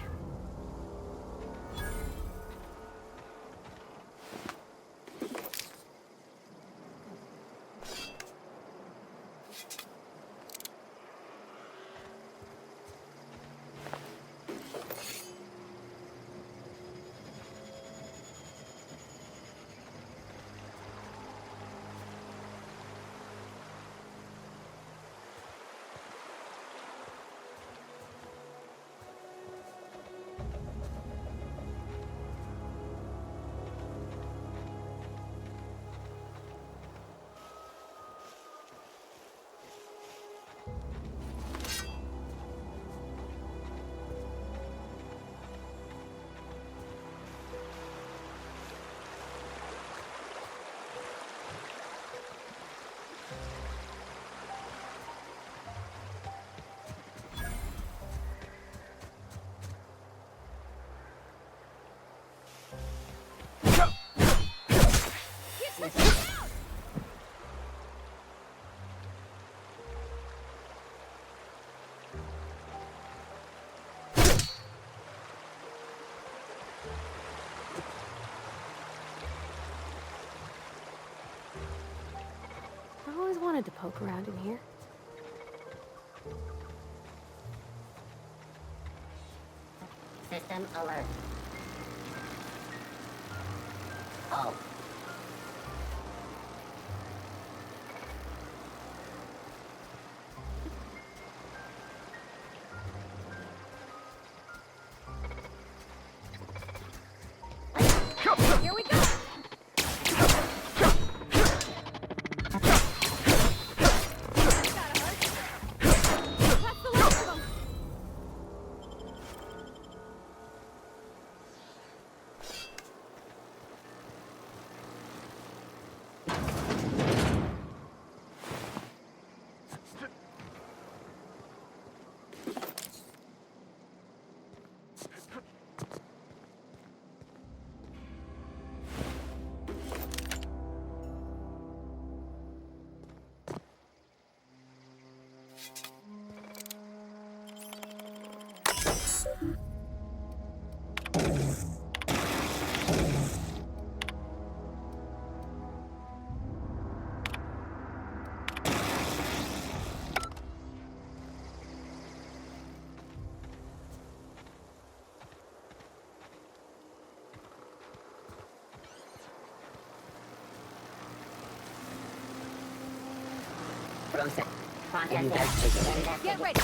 I've always wanted to poke around in here. System alert. Oh. Here we go! Room set. Process. Get ready!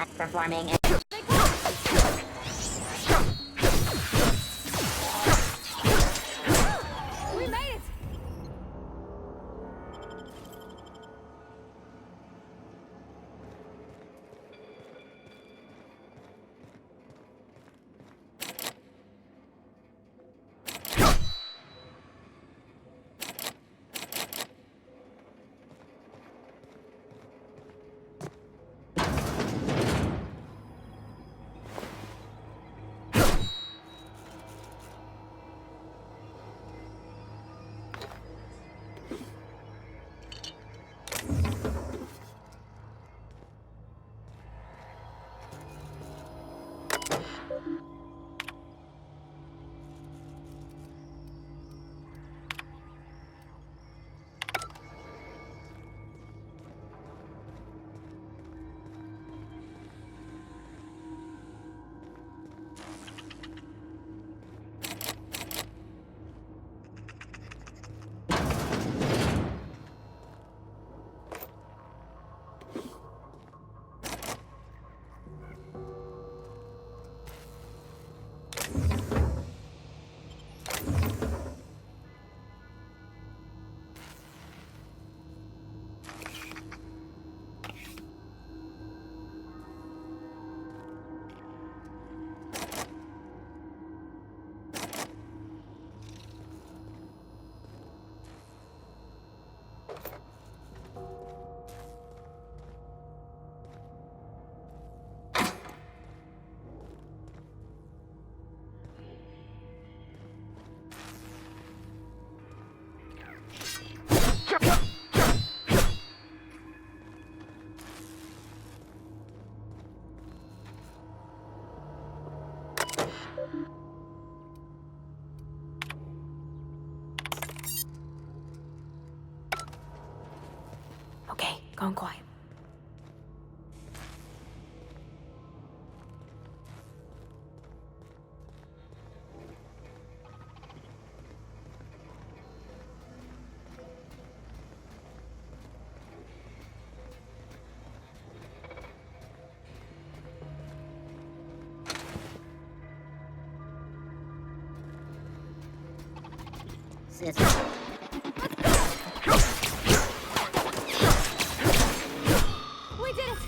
Performing. We made it! Okay, gone quiet. System. We did it!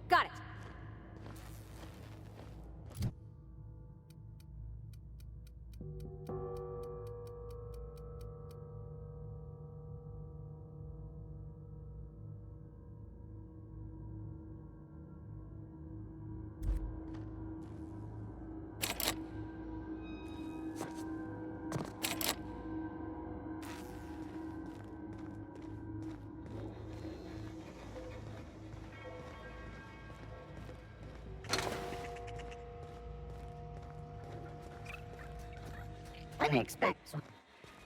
Got it. I didn't expect.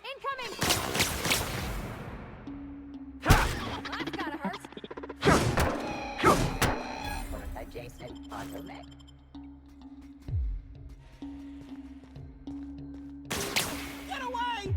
Incoming! That's gotta hurt. Adjacent bottleneck. Get away!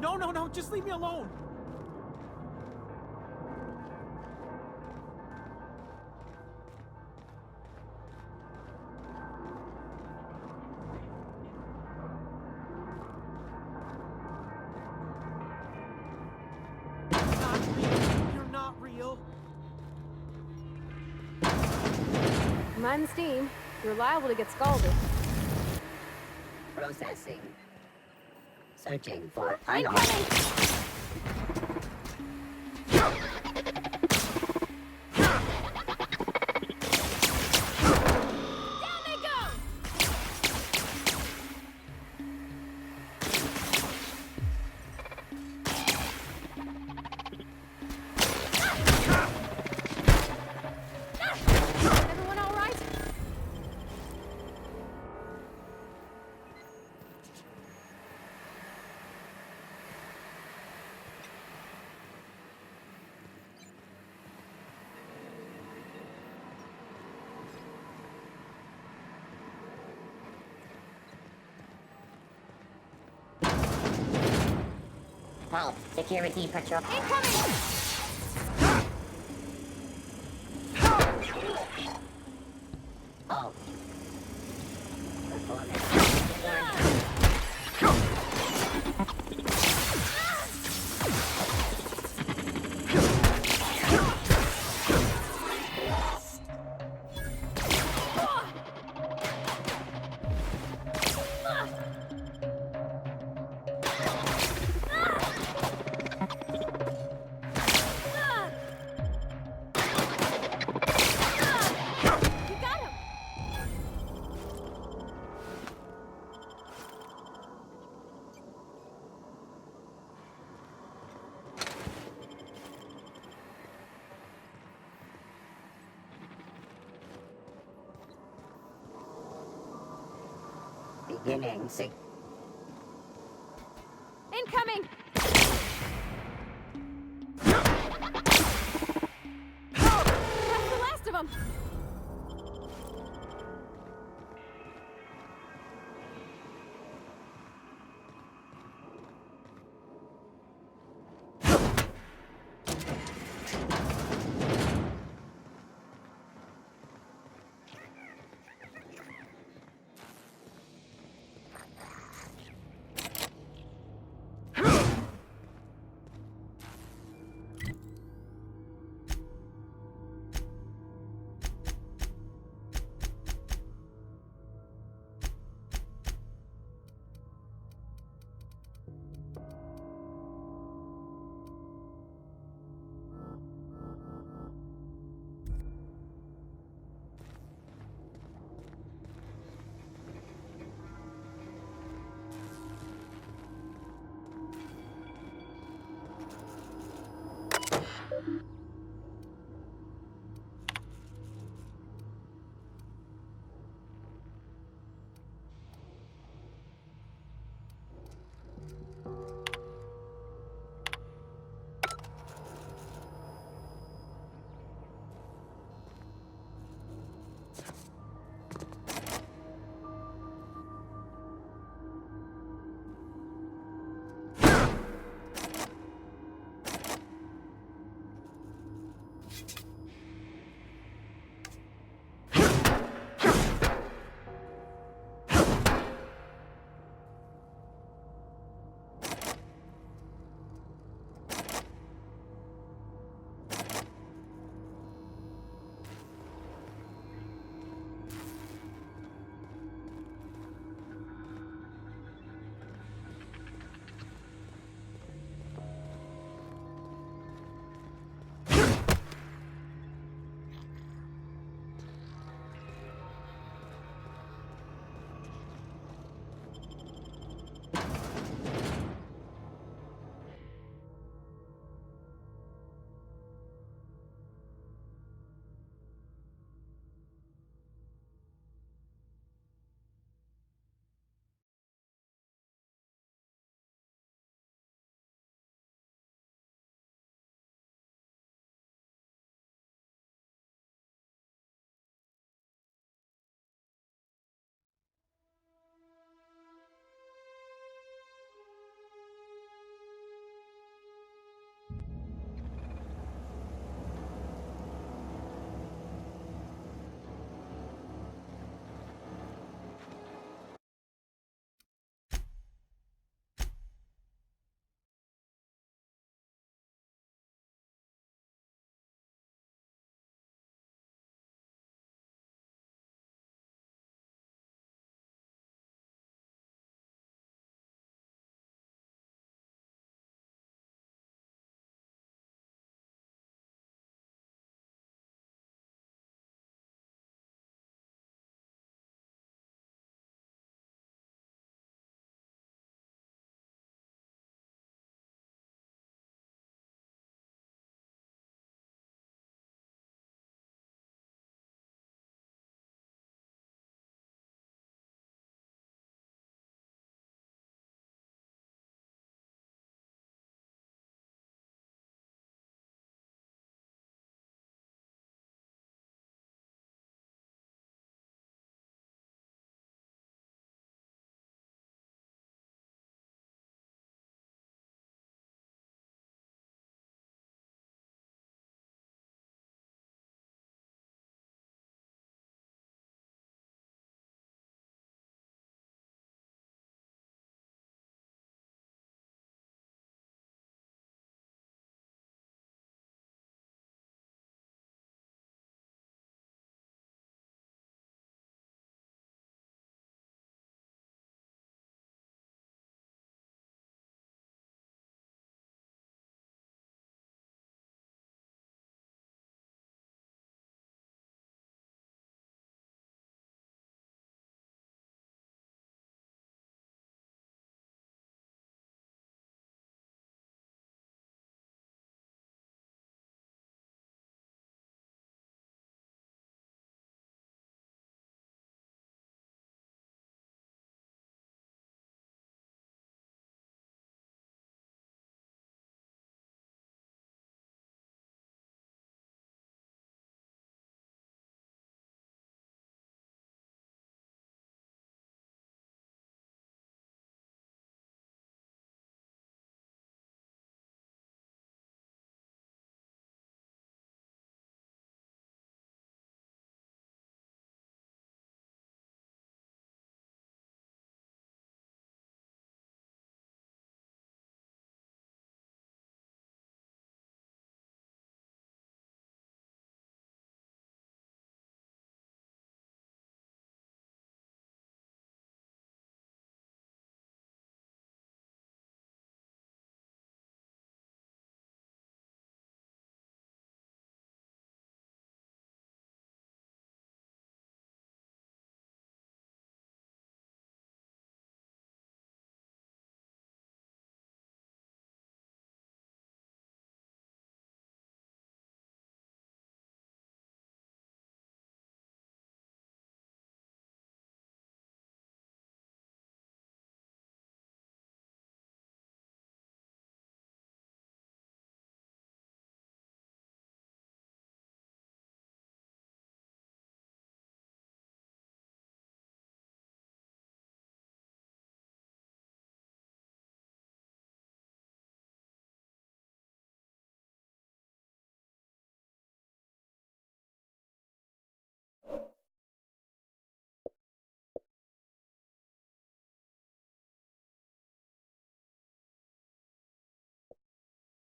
No, no, no, just leave me alone. You're not real. Mind the steam. You're liable to get scalded. Processing. Searching for Incoming! Everyone all right? Help. Security patrol. Incoming! Oh. Performance. You got him! Beginning. Incoming! That's the last of them!